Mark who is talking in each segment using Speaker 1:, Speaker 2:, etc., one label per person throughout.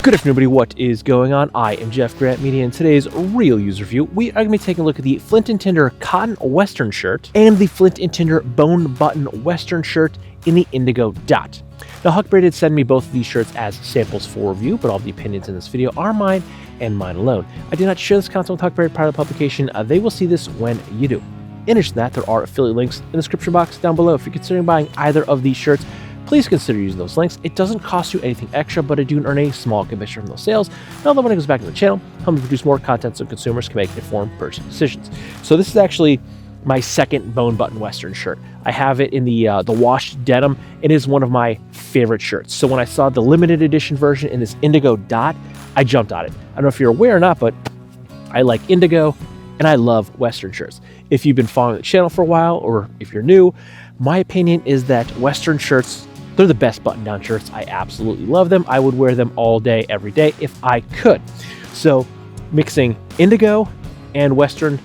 Speaker 1: Good afternoon, everybody. What is going on? I am jeffgrantMEDIA. In today's real user review, we are going to be taking a look at the Flint and Tinder cotton western shirt and the Flint and Tinder bone button western shirt in the indigo dot. Now, Huckberry did send me both of these shirts as samples for review, but all the opinions in this video are mine and mine alone. I did not share this content with Huckberry prior to publication. They will see this when you do. In addition to that, there are affiliate links in the description box down below. If you're considering buying either of these shirts, please consider using those links. It doesn't cost you anything extra, but I do earn a small commission from those sales. And all the money goes back to the channel, helping me produce more content so consumers can make informed purchase decisions. So this is actually my second bone button western shirt. I have it in the washed denim. It is one of my favorite shirts. So when I saw the limited edition version in this indigo dot, I jumped on it. I don't know if you're aware or not, but I like indigo and I love western shirts. If you've been following the channel for a while, or if you're new, my opinion is that western shirts, they're the best button-down shirts. I absolutely love them. I would wear them all day, every day if I could. So mixing indigo and western,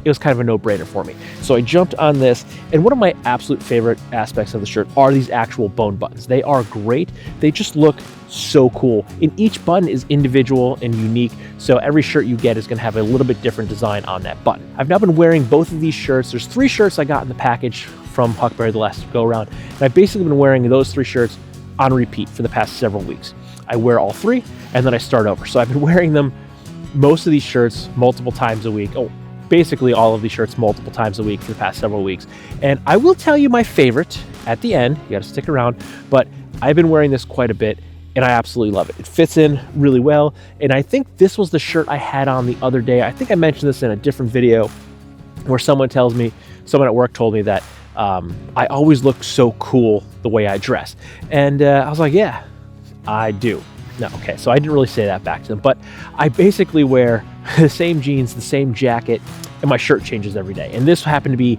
Speaker 1: it was kind of a no-brainer for me. So I jumped on this, and one of my absolute favorite aspects of the shirt are these actual bone buttons. They are great. They just look so cool. And each button is individual and unique, so every shirt you get is going to have a little bit different design on that button. I've now been wearing both of these shirts. There's 3 shirts I got in the package from Huckberry the last go around, and I've basically been wearing those 3 shirts on repeat for the past several weeks. I wear all 3 and then I start over. So I've been wearing them, most of these shirts, multiple times a week. Basically all of these shirts multiple times a week for the past several weeks. And I will tell you my favorite at the end. You got to stick around, but I've been wearing this quite a bit and I absolutely love it. It fits in really well. And I think this was the shirt I had on the other day. I think I mentioned this in a different video where someone at work told me that I always look so cool the way I dress. And I was like, yeah, I do. No, okay, so I didn't really say that back to them, but I basically wear the same jeans, the same jacket, and my shirt changes every day. And this happened to be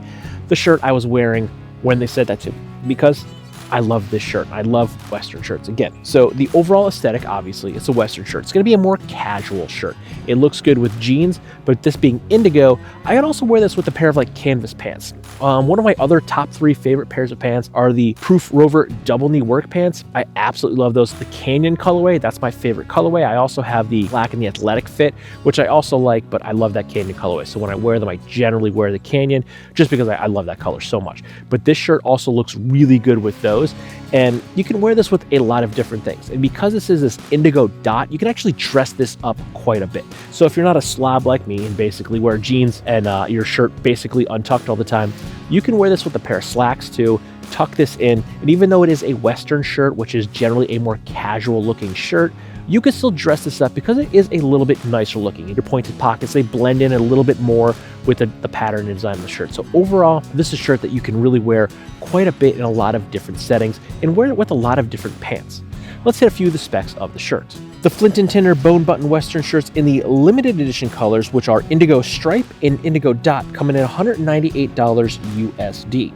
Speaker 1: the shirt I was wearing when they said that to me, because I love this shirt. I love western shirts again. So the overall aesthetic, obviously, it's a western shirt. It's going to be a more casual shirt. It looks good with jeans, but this being indigo, I could also wear this with a pair of like canvas pants. One of my other top 3 favorite pairs of pants are the Proof Rover double knee work pants. I absolutely love those. The Canyon colorway, that's my favorite colorway. I also have the black and the athletic fit, which I also like, but I love that Canyon colorway. So when I wear them, I generally wear the Canyon just because I love that color so much. But this shirt also looks really good with those. And you can wear this with a lot of different things. And because this is this indigo dot, you can actually dress this up quite a bit. So if you're not a slob like me and basically wear jeans and your shirt basically untucked all the time, you can wear this with a pair of slacks too, tuck this in. And even though it is a western shirt, which is generally a more casual looking shirt, you can still dress this up because it is a little bit nicer looking. Your pointed pockets, they blend in a little bit more with the pattern and design of the shirt. So overall, this is a shirt that you can really wear quite a bit in a lot of different settings and wear it with a lot of different pants. Let's hit a few of the specs of the shirt. The Flint and Tinder bone button western shirts in the limited edition colors, which are indigo stripe and indigo dot, come in at $198 USD.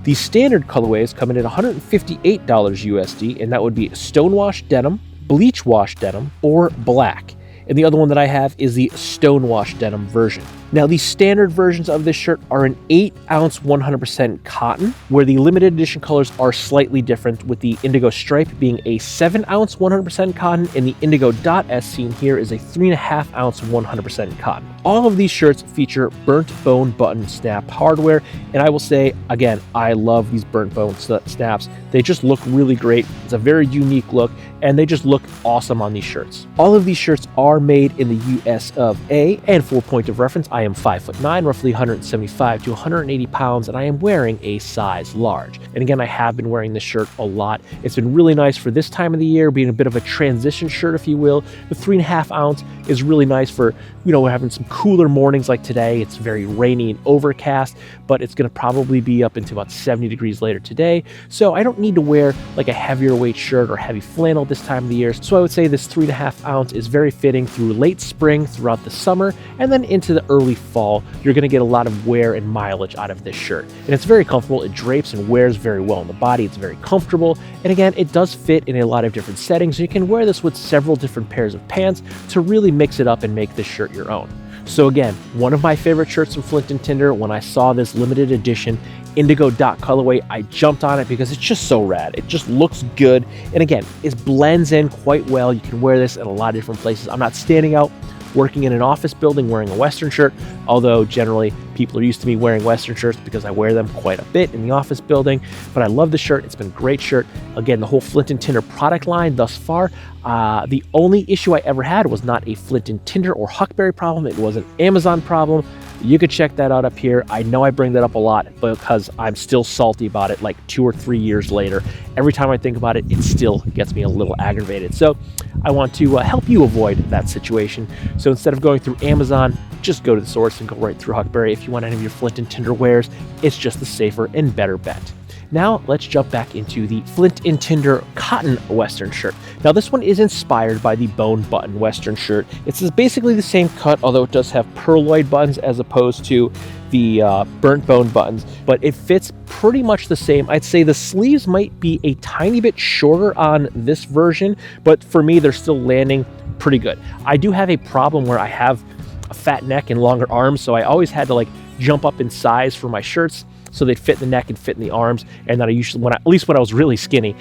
Speaker 1: The standard colorways come in at $158 USD, and that would be stonewashed denim, bleach wash denim, or black. And the other one that I have is the stonewash denim version. Now, the standard versions of this shirt are an 8-ounce 100% cotton, where the limited edition colors are slightly different, with the indigo stripe being a 7-ounce 100% cotton, and the indigo dot, as seen here, is a 3.5-ounce 100% cotton. All of these shirts feature burnt bone button snap hardware, and I will say, again, I love these burnt bone snaps. They just look really great. It's a very unique look, and they just look awesome on these shirts. All of these shirts are made in the US of A, and for point of reference, I am 5'9", roughly 175 to 180 pounds, and I am wearing a size large. And again, I have been wearing this shirt a lot. It's been really nice for this time of the year, being a bit of a transition shirt, if you will. The 3.5 ounce is really nice for, having some cooler mornings like today. It's very rainy and overcast, but it's going to probably be up into about 70 degrees later today. So I don't need to wear like a heavier weight shirt or heavy flannel this time of the year. So I would say this 3.5 ounce is very fitting through late spring, throughout the summer, and then into the early fall. You're going to get a lot of wear and mileage out of this shirt. And it's very comfortable. It drapes and wears very well on the body. It's very comfortable. And again, it does fit in a lot of different settings. You can wear this with several different pairs of pants to really mix it up and make this shirt your own. So again, one of my favorite shirts from Flint and Tinder. When I saw this limited edition indigo dot colorway, I jumped on it because it's just so rad. It just looks good. And again, it blends in quite well. You can wear this in a lot of different places. I'm not standing out working in an office building wearing a Western shirt, although generally people are used to me wearing Western shirts because I wear them quite a bit in the office building. But I love the shirt. It's been a great shirt. Again, the whole Flint and Tinder product line thus far, the only issue I ever had was not a Flint and Tinder or huckberry problem. It was an Amazon problem. You could check that out up here. I know I bring that up a lot because I'm still salty about it like 2 or 3 years later. Every time I think about it, it still gets me a little aggravated. So I want to help you avoid that situation. So instead of going through Amazon, just go to the source and go right through huckberry. If you want any of your Flint and Tinder wares, it's just the safer and better bet. Now let's jump back into the Flint and Tinder cotton Western shirt. Now this one is inspired by the bone button Western shirt. It's basically the same cut, although it does have purloined buttons as opposed to the burnt bone buttons, but it fits pretty much the same. I'd say the sleeves might be a tiny bit shorter on this version, but for me, they're still landing pretty good. I do have a problem where I have a fat neck and longer arms, so I always had to like jump up in size for my shirts so they'd fit in the neck and fit in the arms. And then I usually, at least when I was really skinny,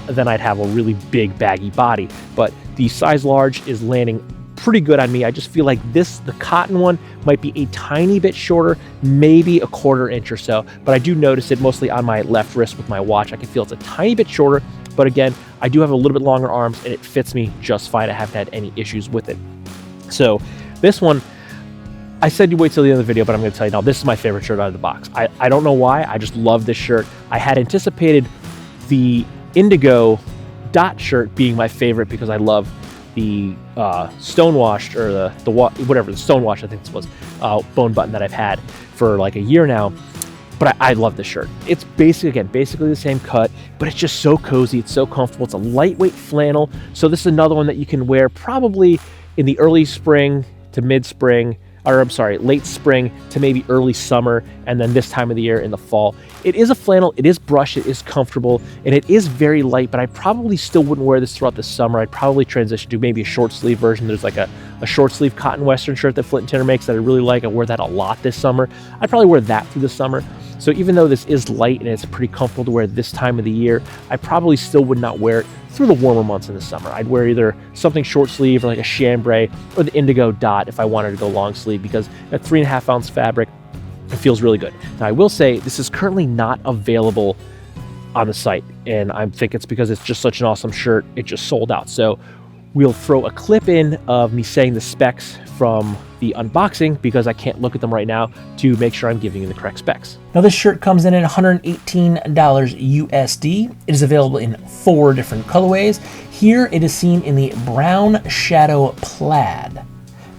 Speaker 1: then I'd have a really big baggy body. But the size large is landing pretty good on me. I just feel like the cotton one might be a tiny bit shorter, maybe a 1/4 inch or so. But I do notice it mostly on my left wrist with my watch. I can feel it's a tiny bit shorter. But again, I do have a little bit longer arms and it fits me just fine. I haven't had any issues with it. So this one, I said you wait till the end of the video, but I'm going to tell you now, this is my favorite shirt out of the box. I don't know why. I just love this shirt. I had anticipated the indigo dot shirt being my favorite because I love the stonewashed, or the stonewashed, I think this was, bone button that I've had for like a year now. But I love this shirt. It's basically the same cut, but it's just so cozy. It's so comfortable. It's a lightweight flannel. So this is another one that you can wear probably in the early spring to mid-spring, or I'm sorry, late spring to maybe early summer, and then this time of the year in the fall. It is a flannel, it is brushed, it is comfortable, and it is very light, but I probably still wouldn't wear this throughout the summer. I'd probably transition to maybe a short sleeve version. There's like a short sleeve cotton Western shirt that Flint and Tinder makes that I really like. I wear that a lot this summer. I'd probably wear that through the summer. So even though this is light and it's pretty comfortable to wear this time of the year, I probably still would not wear it through the warmer months in the summer. I'd wear either something short sleeve or like a chambray or the indigo dot if I wanted to go long sleeve, because that 3.5 ounce fabric, it feels really good. Now I will say this is currently not available on the site, and I think it's because it's just such an awesome shirt. It just sold out. So we'll throw a clip in of me saying the specs from the unboxing because I can't look at them right now to make sure I'm giving you the correct specs. Now this shirt comes in at $118 USD. It is available in 4 different colorways. Here it is seen in the brown shadow plaid.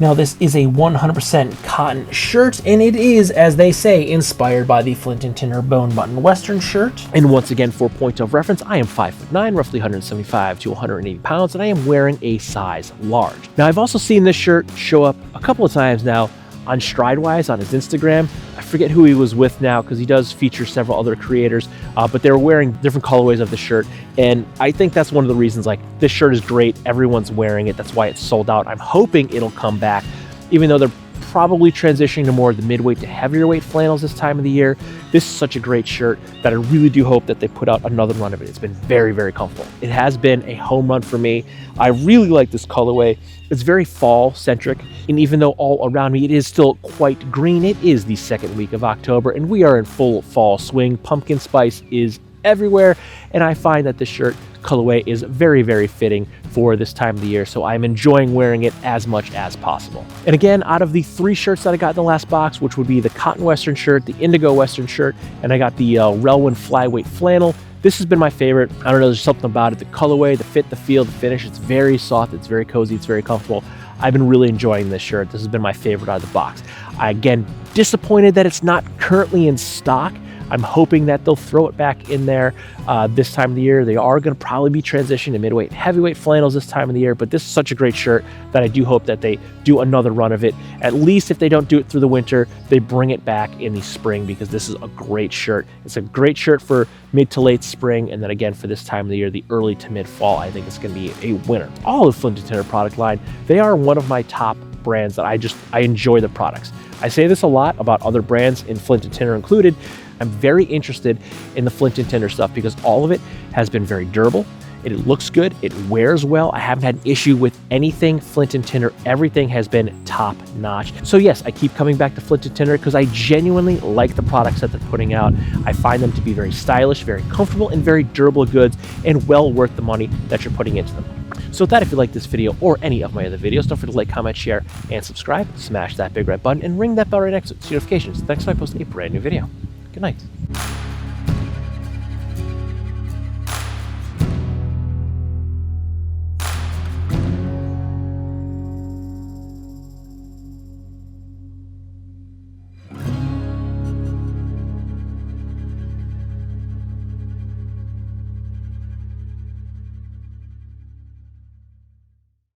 Speaker 1: Now this is a 100% cotton shirt, and it is, as they say, inspired by the Flint and Tinder bone button Western shirt. And once again, for point of reference, I am 5'9", roughly 175 to 180 pounds, and I am wearing a size large. Now I've also seen this shirt show up a couple of times now on Stridewise on his Instagram. I forget who he was with now because he does feature several other creators, but they were wearing different colorways of the shirt, and I think that's one of the reasons, like, this shirt is great, everyone's wearing it, that's why it's sold out. I'm hoping it'll come back, even though they're probably transitioning to more of the midweight to heavier weight flannels this time of the year. This is such a great shirt that I really do hope that they put out another run of it. It's been very, very comfortable. It has been a home run for me. I really like this colorway. It's very fall centric, and even though all around me it is still quite green, it is the second week of October and we are in full fall swing. Pumpkin spice is everywhere, and I find that this shirt colorway is very, very fitting for this time of the year, so I'm enjoying wearing it as much as possible. And again, out of the 3 shirts that I got in the last box, which would be the cotton Western shirt, the indigo Western shirt, and I got the Relwen Flyweight flannel, this has been my favorite. I don't know, there's something about it, the colorway, the fit, the feel, the finish. It's very soft, it's very cozy, it's very comfortable. I've been really enjoying this shirt. This has been my favorite out of the box. Again, disappointed that it's not currently in stock. I'm hoping that they'll throw it back in there this time of the year. They are going to probably be transitioning to midweight and heavyweight flannels this time of the year, but this is such a great shirt that I do hope that they do another run of it. At least if they don't do it through the winter, they bring it back in the spring, because this is a great shirt. It's a great shirt for mid to late spring, and then again for this time of the year, the early to mid fall, I think it's going to be a winner. All of Flint and Tinder product line, they are one of my top brands that I enjoy the products. I say this a lot about other brands, in Flint and Tinder included. I'm very interested in the Flint and Tinder stuff because all of it has been very durable. It looks good. It wears well. I haven't had an issue with anything Flint and Tinder. Everything has been top notch. So yes, I keep coming back to Flint and Tinder because I genuinely like the products that they're putting out. I find them to be very stylish, very comfortable, and very durable goods, and well worth the money that you're putting into them. So with that, if you like this video or any of my other videos, don't forget to like, comment, share, and subscribe. Smash that big red button and ring that bell right next to it, notifications. Next time I post a brand new video. Good night.